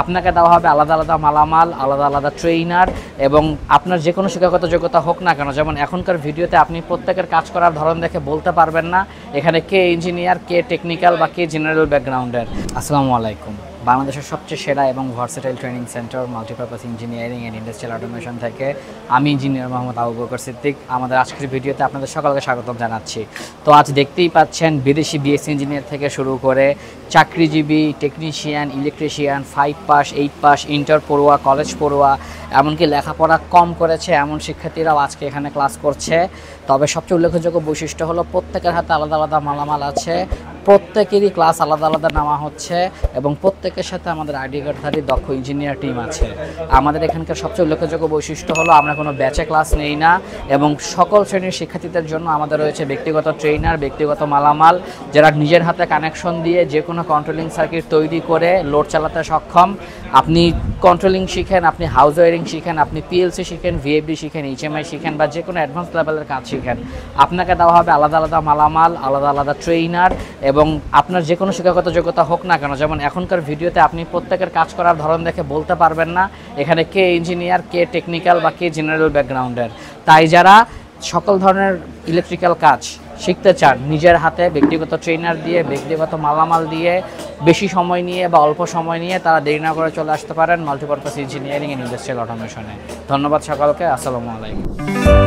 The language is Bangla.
আপনাকে দেওয়া হবে আলাদা আলাদা মালামাল, আলাদা আলাদা ট্রেইনার, এবং আপনার যে কোনো শিক্ষাগত যোগ্যতা হোক না কেন, যেমন এখনকার ভিডিওতে আপনি প্রত্যেকের কাজ করার ধরন দেখে বলতে পারবেন না এখানে কে ইঞ্জিনিয়ার, কে টেকনিক্যাল বা কে জেনারেল ব্যাকগ্রাউন্ডের। আসসালামু আলাইকুম। বাংলাদেশের সবচেয়ে সেরা এবং versatile training centre multipurpose engineering and industrial automation থেকে আমি ইঞ্জিনিয়ার মোহাম্মদ আবু বকর সিদ্দিক আমাদের আজকের ভিডিওতে আপনাদের সকলকে স্বাগতম জানাচ্ছি। তো আজ দেখতেই পাচ্ছেন বিদেশি বিএসসি ইঞ্জিনিয়ার থেকে শুরু করে চাকরিজীবী, technician, electrician, 5 pass, 8 pass, inter পড়ুয়া, কলেজ পড়ুয়া, এমনকি লেখাপড়া কম করেছে এমন শিক্ষার্থীরাও আজকে এখানে ক্লাস করছে। তবে সবচেয়ে উল্লেখযোগ্য বৈশিষ্ট্য হলো প্রত্যেকের হাতে আলাদা আলাদা মালামাল আছে, প্রত্যেকেরই ক্লাস আলাদা আলাদা নেওয়া হচ্ছে এবং প্রত্যেকের সাথে আমাদের আইডি কার্ডধারী দক্ষ ইঞ্জিনিয়ার টিম আছে। আমাদের এখানকার সবচেয়ে উল্লেখযোগ্য বৈশিষ্ট্য হলো আমরা কোনো ব্যাচে ক্লাস নেই না এবং সকল শ্রেণীর শিক্ষার্থীদের জন্য আমাদের রয়েছে ব্যক্তিগত ট্রেনার, ব্যক্তিগত মালামাল, যারা নিজের হাতে কানেকশন দিয়ে যে কোনো কন্ট্রোলিং সার্কিট তৈরি করে লোড চালাতে সক্ষম। আপনি কন্ট্রোলিং শিখেন, আপনি হাউস ওয়ারিং শিখেন, আপনি পিএলসি শিখেন, ভিএফডি শিখেন, এইচএমআই শিখেন বা যে কোনো অ্যাডভান্স লেভেলের কাজ শিখেন, আপনাকে দেওয়া হবে আলাদা আলাদা মালামাল, আলাদা আলাদা ট্রেইনার, এবং আপনার যে কোনো শিক্ষাগত যোগ্যতা হোক না কেন, যেমন এখনকার ভিডিওতে আপনি প্রত্যেকের কাজ করার ধরন দেখে বলতে পারবেন না এখানে কে ইঞ্জিনিয়ার, কে টেকনিক্যাল বা কে জেনারেল ব্যাকগ্রাউন্ডের। তাই যারা সকল ধরনের ইলেকট্রিক্যাল কাজ শিখতে চান নিজের হাতে ব্যক্তিগত ট্রেনার দিয়ে, ব্যক্তিগত মালামাল দিয়ে, বেশি সময় নিয়ে বা অল্প সময় নিয়ে, তারা দেরি না করে চলে আসতে পারেন মাল্টিপারপাস ইঞ্জিনিয়ারিং অ্যান্ড ইন্ডাস্ট্রিয়াল অটোমেশনে। ধন্যবাদ সকলকে। আসসালামু আলাইকুম।